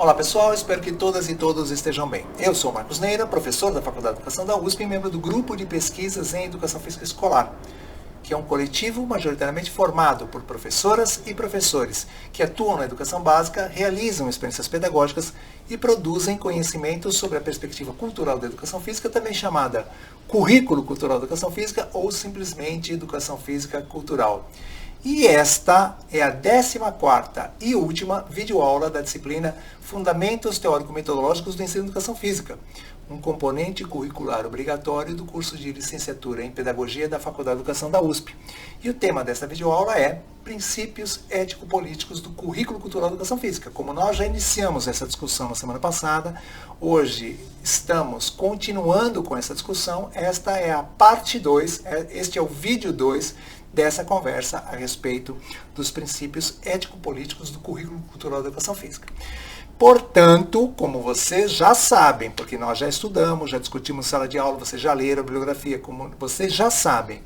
Olá pessoal, espero que todas e todos estejam bem. Eu sou Marcos Neira, professor da Faculdade de Educação da USP e membro do Grupo de Pesquisas em Educação Física Escolar, que é um coletivo majoritariamente formado por professoras e professores que atuam na educação básica, realizam experiências pedagógicas e produzem conhecimentos sobre a perspectiva cultural da educação física, também chamada Currículo Cultural da Educação Física ou simplesmente Educação Física Cultural. E esta é a 14ª e última videoaula da disciplina Fundamentos Teórico-Metodológicos do Ensino de Educação Física, um componente curricular obrigatório do curso de licenciatura em Pedagogia da Faculdade de Educação da USP. E o tema desta videoaula é Princípios Ético-Políticos do Currículo Cultural da Educação Física. Como nós já iniciamos essa discussão na semana passada, hoje estamos continuando com essa discussão. Esta é a parte 2, este é o vídeo 2 dessa conversa a respeito dos princípios ético-políticos do currículo cultural da educação física. Portanto, como vocês já sabem, porque nós já estudamos, já discutimos em sala de aula, vocês já leram a bibliografia, como vocês já sabem,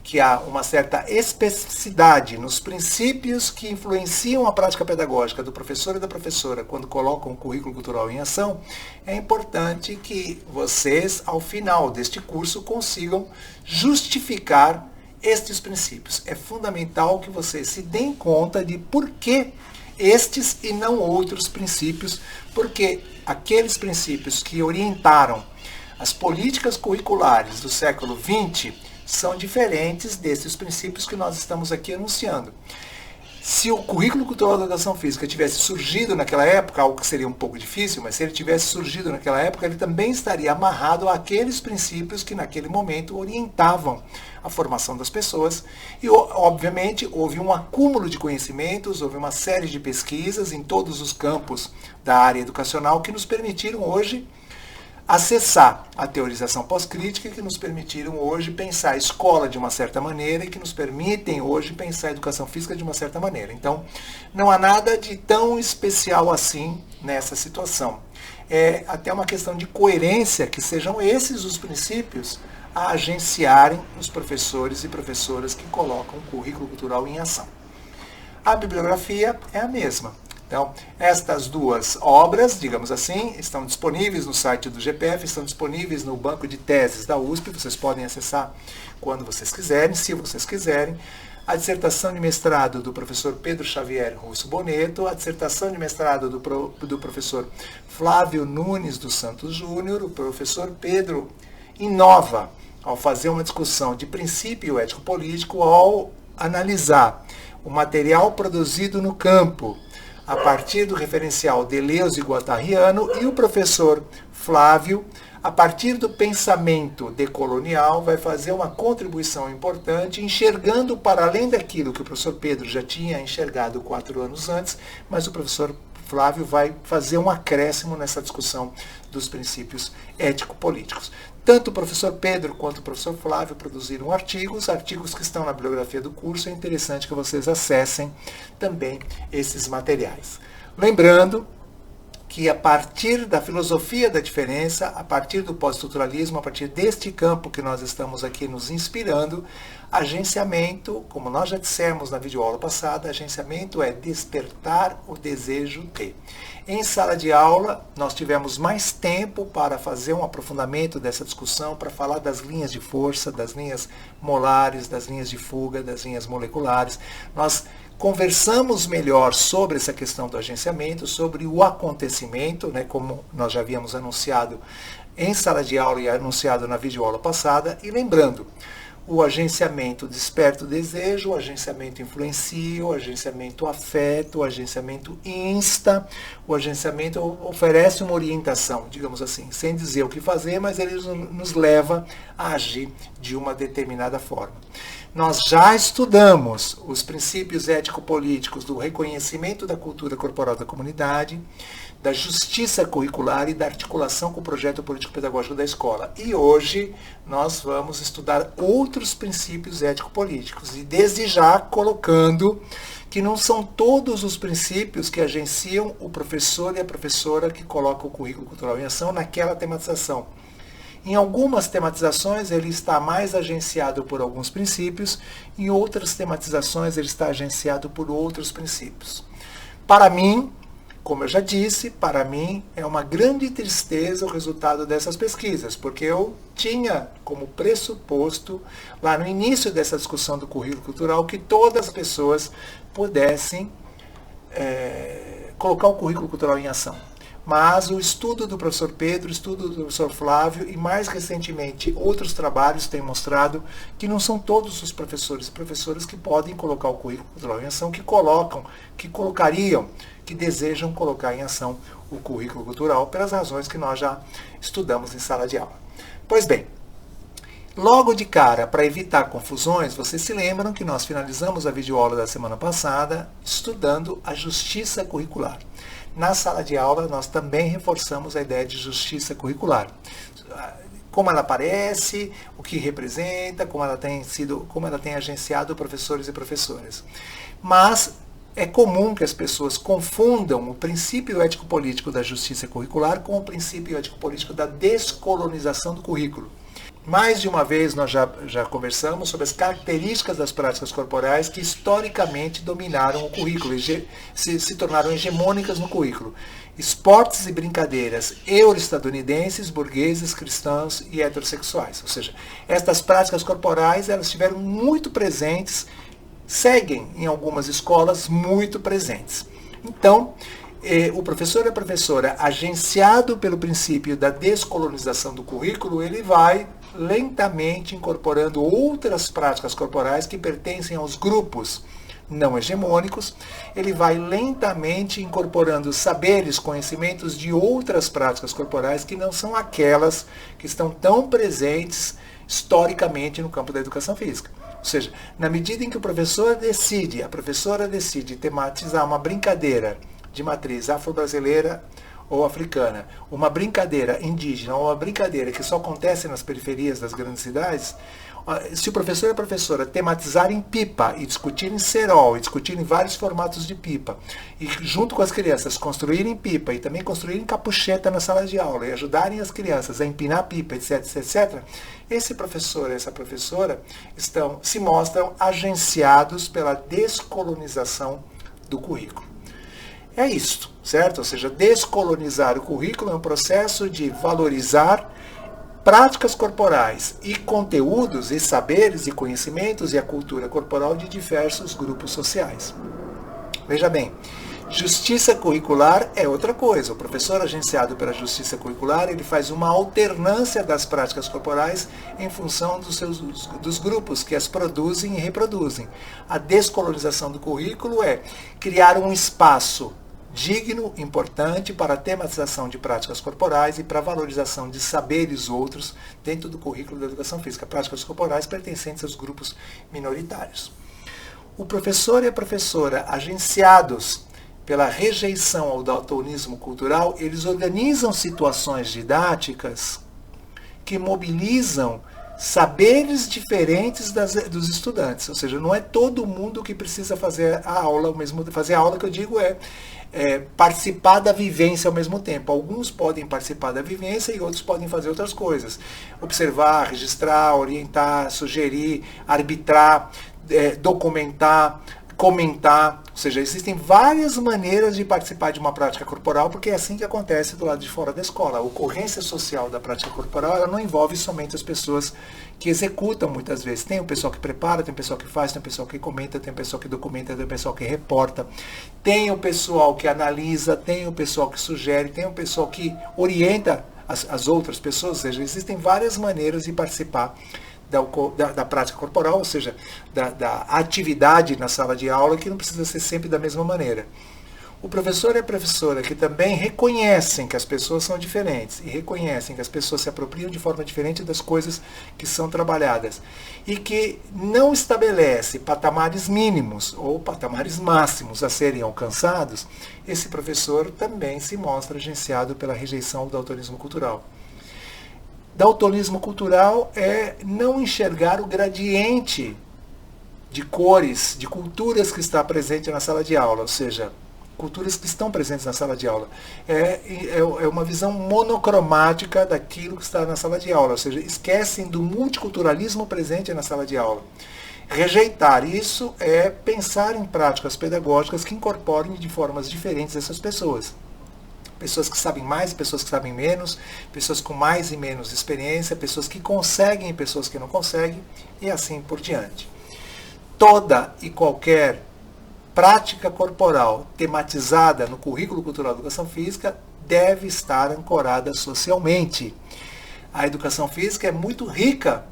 que há uma certa especificidade nos princípios que influenciam a prática pedagógica do professor e da professora quando colocam o currículo cultural em ação, é importante que vocês, ao final deste curso, consigam justificar estes princípios. É fundamental que vocês se deem conta de por que estes e não outros princípios, porque aqueles princípios que orientaram as políticas curriculares do século XX são diferentes desses princípios que nós estamos aqui anunciando. Se o currículo cultural da educação física tivesse surgido naquela época, algo que seria um pouco difícil, mas se ele tivesse surgido naquela época, ele também estaria amarrado àqueles princípios que naquele momento orientavam a formação das pessoas. E, obviamente, houve um acúmulo de conhecimentos, houve uma série de pesquisas em todos os campos da área educacional que nos permitiram hoje acessar a teorização pós-crítica, que nos permitiram hoje pensar a escola de uma certa maneira e que nos permitem hoje pensar a educação física de uma certa maneira. Então, não há nada de tão especial assim nessa situação. É até uma questão de coerência que sejam esses os princípios a agenciarem os professores e professoras que colocam o currículo cultural em ação. A bibliografia é a mesma. Então, estas duas obras, digamos assim, estão disponíveis no site do GPF, estão disponíveis no banco de teses da USP, vocês podem acessar quando vocês quiserem, se vocês quiserem. A dissertação de mestrado do professor Pedro Xavier Russo Boneto, a dissertação de mestrado do professor Flávio Nunes dos Santos Júnior. O professor Pedro inova ao fazer uma discussão de princípio ético-político ao analisar o material produzido no campo a partir do referencial Deleuze e Guattariano, e o professor Flávio, a partir do pensamento decolonial, vai fazer uma contribuição importante, enxergando para além daquilo que o professor Pedro já tinha enxergado 4 anos antes, mas o professor Flávio vai fazer um acréscimo nessa discussão dos princípios ético-políticos. Tanto o professor Pedro quanto o professor Flávio produziram artigos que estão na bibliografia do curso. É interessante que vocês acessem também esses materiais. Lembrando que a partir da filosofia da diferença, a partir do pós-estruturalismo, a partir deste campo que nós estamos aqui nos inspirando, agenciamento, como nós já dissemos na videoaula passada, agenciamento é despertar o desejo de. Em sala de aula, nós tivemos mais tempo para fazer um aprofundamento dessa discussão, para falar das linhas de força, das linhas molares, das linhas de fuga, das linhas moleculares. Nós conversamos melhor sobre essa questão do agenciamento, sobre o acontecimento, né, como nós já havíamos anunciado em sala de aula e anunciado na videoaula passada. E lembrando, o agenciamento desperta o desejo, o agenciamento influencia, o agenciamento afeta, o agenciamento insta, o agenciamento oferece uma orientação, digamos assim, sem dizer o que fazer, mas ele nos leva a agir de uma determinada forma. Nós já estudamos os princípios ético-políticos do reconhecimento da cultura corporal da comunidade, da justiça curricular e da articulação com o projeto político-pedagógico da escola. E hoje nós vamos estudar outros princípios ético-políticos, e desde já colocando que não são todos os princípios que agenciam o professor e a professora que colocam o currículo cultural em ação naquela tematização. Em algumas tematizações ele está mais agenciado por alguns princípios, em outras tematizações ele está agenciado por outros princípios. Para mim, como eu já disse, para mim é uma grande tristeza o resultado dessas pesquisas, porque eu tinha como pressuposto, lá no início dessa discussão do currículo cultural, que todas as pessoas pudessem colocar o currículo cultural em ação. Mas o estudo do professor Pedro, o estudo do professor Flávio e mais recentemente outros trabalhos têm mostrado que não são todos os professores e professoras que podem colocar o currículo cultural em ação, que colocariam, que desejam colocar em ação o currículo cultural pelas razões que nós já estudamos em sala de aula. Pois bem, logo de cara, para evitar confusões, vocês se lembram que nós finalizamos a videoaula da semana passada estudando a justiça curricular. Na sala de aula, nós também reforçamos a ideia de justiça curricular. Como ela aparece, o que representa, como ela tem agenciado professores e professoras. Mas é comum que as pessoas confundam o princípio ético-político da justiça curricular com o princípio ético-político da descolonização do currículo. Mais de uma vez nós já conversamos sobre as características das práticas corporais que historicamente dominaram o currículo e se tornaram hegemônicas no currículo. Esportes e brincadeiras euro-estadunidenses, burgueses, cristãos e heterossexuais. Ou seja, estas práticas corporais elas estiveram muito presentes, seguem em algumas escolas muito presentes. Então, o professor e a professora, agenciado pelo princípio da descolonização do currículo, ele vai lentamente incorporando outras práticas corporais que pertencem aos grupos não hegemônicos, ele vai lentamente incorporando saberes, conhecimentos de outras práticas corporais que não são aquelas que estão tão presentes historicamente no campo da educação física. Ou seja, na medida em que a professora decide tematizar uma brincadeira de matriz afro-brasileira ou africana, uma brincadeira indígena ou uma brincadeira que só acontece nas periferias das grandes cidades, se o professor e a professora tematizarem pipa e discutirem cerol, e discutirem vários formatos de pipa, e junto com as crianças construírem pipa e também construírem capucheta na sala de aula e ajudarem as crianças a empinar pipa, etc, etc, esse professor e essa professora se mostram agenciados pela descolonização do currículo. É isso, certo? Ou seja, descolonizar o currículo é um processo de valorizar práticas corporais e conteúdos e saberes e conhecimentos e a cultura corporal de diversos grupos sociais. Veja bem, justiça curricular é outra coisa. O professor agenciado pela justiça curricular, ele faz uma alternância das práticas corporais em função dos grupos que as produzem e reproduzem. A descolonização do currículo é criar um espaço digno, importante para a tematização de práticas corporais e para a valorização de saberes outros dentro do currículo da educação física, práticas corporais pertencentes aos grupos minoritários. O professor e a professora, agenciados pela rejeição ao daltonismo cultural, eles organizam situações didáticas que mobilizam saberes diferentes dos estudantes. Ou seja, não é todo mundo que precisa fazer a aula, fazer a aula que eu digo participar da vivência ao mesmo tempo. Alguns podem participar da vivência e outros podem fazer outras coisas. Observar, registrar, orientar, sugerir, arbitrar, documentar, comentar. Ou seja, existem várias maneiras de participar de uma prática corporal, porque é assim que acontece do lado de fora da escola. A ocorrência social da prática corporal ela não envolve somente as pessoas que executam muitas vezes. Tem o pessoal que prepara, tem o pessoal que faz, tem o pessoal que comenta, tem o pessoal que documenta, tem o pessoal que reporta, tem o pessoal que analisa, tem o pessoal que sugere, tem o pessoal que orienta as outras pessoas. Ou seja, existem várias maneiras de participar da prática corporal, ou seja, da atividade na sala de aula, que não precisa ser sempre da mesma maneira. O professor e a professora que também reconhecem que as pessoas são diferentes e reconhecem que as pessoas se apropriam de forma diferente das coisas que são trabalhadas e que não estabelece patamares mínimos ou patamares máximos a serem alcançados, esse professor também se mostra agenciado pela rejeição do daltonismo cultural. Daltonismo cultural é não enxergar o gradiente de cores, de culturas que está presente na sala de aula, ou seja, culturas que estão presentes na sala de aula. É uma visão monocromática daquilo que está na sala de aula, ou seja, esquecem do multiculturalismo presente na sala de aula. Rejeitar isso é pensar em práticas pedagógicas que incorporem de formas diferentes essas pessoas. pessoas que sabem mais, pessoas que sabem menos, pessoas com mais e menos experiência, pessoas que conseguem e pessoas que não conseguem, e assim por diante. Toda e qualquer prática corporal tematizada no currículo cultural da educação física deve estar ancorada socialmente. A educação física é muito rica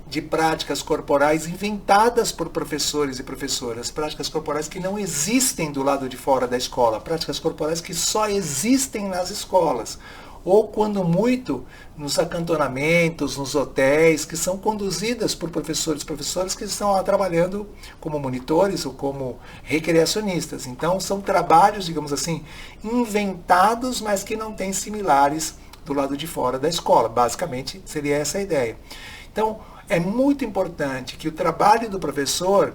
de práticas corporais inventadas por professores e professoras, práticas corporais que não existem do lado de fora da escola, práticas corporais que só existem nas escolas, ou quando muito nos acantonamentos, nos hotéis, que são conduzidas por professores e professoras que estão lá trabalhando como monitores ou como recreacionistas. Então são trabalhos, digamos assim, inventados, mas que não têm similares do lado de fora da escola. Basicamente seria essa a ideia. Então, é muito importante que o trabalho do professor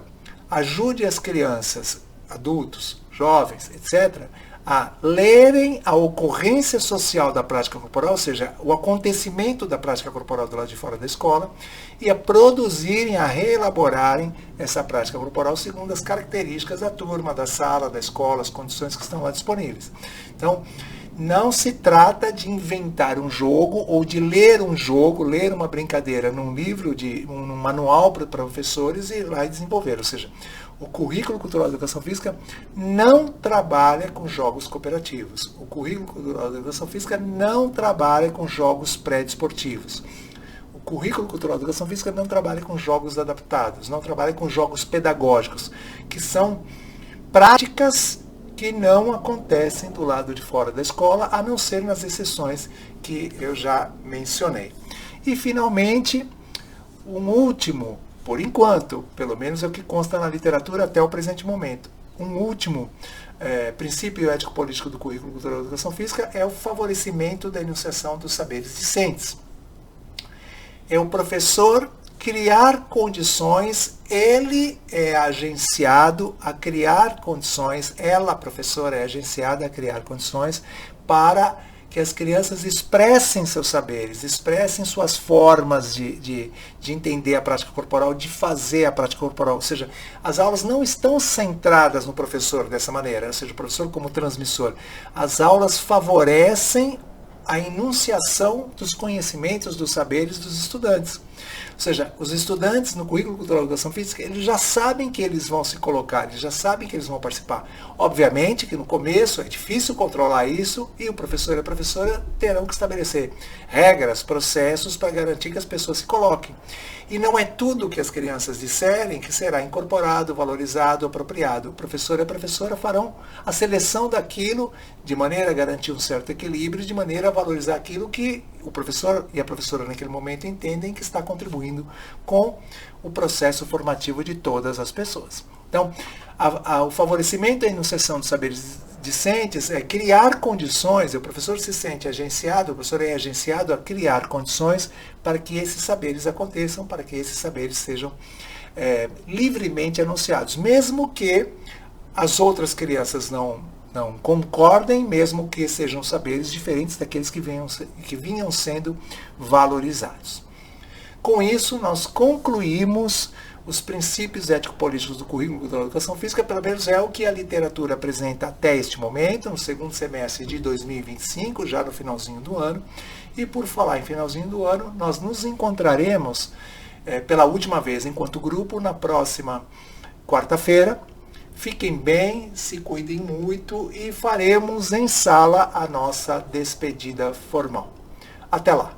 ajude as crianças, adultos, jovens, etc., a lerem a ocorrência social da prática corporal, ou seja, o acontecimento da prática corporal do lado de fora da escola, e a produzirem, a reelaborarem essa prática corporal segundo as características da turma, da sala, da escola, as condições que estão lá disponíveis. Então, não se trata de inventar um jogo ou de ler um jogo, ler uma brincadeira num livro, num manual para professores e ir lá e desenvolver. Ou seja, o currículo cultural da educação física não trabalha com jogos cooperativos. O currículo cultural da educação física não trabalha com jogos pré-desportivos. O currículo cultural da educação física não trabalha com jogos adaptados, não trabalha com jogos pedagógicos, que são práticas que não acontecem do lado de fora da escola, a não ser nas exceções que eu já mencionei. E, finalmente, um último, por enquanto, pelo menos é o que consta na literatura até o presente momento, um último princípio ético-político do currículo cultural da educação física é o favorecimento da enunciação dos saberes discentes. É o professor criar condições, ele é agenciado a criar condições, ela, professora, é agenciada a criar condições para que as crianças expressem seus saberes, expressem suas formas de entender a prática corporal, de fazer a prática corporal. Ou seja, as aulas não estão centradas no professor dessa maneira, ou seja, o professor como transmissor. As aulas favorecem a enunciação dos conhecimentos, dos saberes dos estudantes. Ou seja, os estudantes no currículo cultural da educação física, eles já sabem que eles vão se colocar, eles já sabem que eles vão participar. Obviamente que no começo é difícil controlar isso e o professor e a professora terão que estabelecer regras, processos para garantir que as pessoas se coloquem. E não é tudo que as crianças disserem que será incorporado, valorizado, apropriado. O professor e a professora farão a seleção daquilo de maneira a garantir um certo equilíbrio, de maneira a valorizar aquilo que o professor e a professora naquele momento entendem que está contribuindo com o processo formativo de todas as pessoas. Então, o favorecimento da enunciação dos saberes discentes é criar condições, o professor se sente agenciado, o professor é agenciado a criar condições para que esses saberes aconteçam, para que esses saberes sejam livremente anunciados, mesmo que as outras crianças não concordem, mesmo que sejam saberes diferentes daqueles que vinham sendo valorizados. Com isso, nós concluímos os princípios ético-políticos do currículo cultural da educação física, pelo menos é o que a literatura apresenta até este momento, no segundo semestre de 2025, já no finalzinho do ano. E por falar em finalzinho do ano, nós nos encontraremos pela última vez enquanto grupo na próxima quarta-feira. Fiquem bem, se cuidem muito e faremos em sala a nossa despedida formal. Até lá!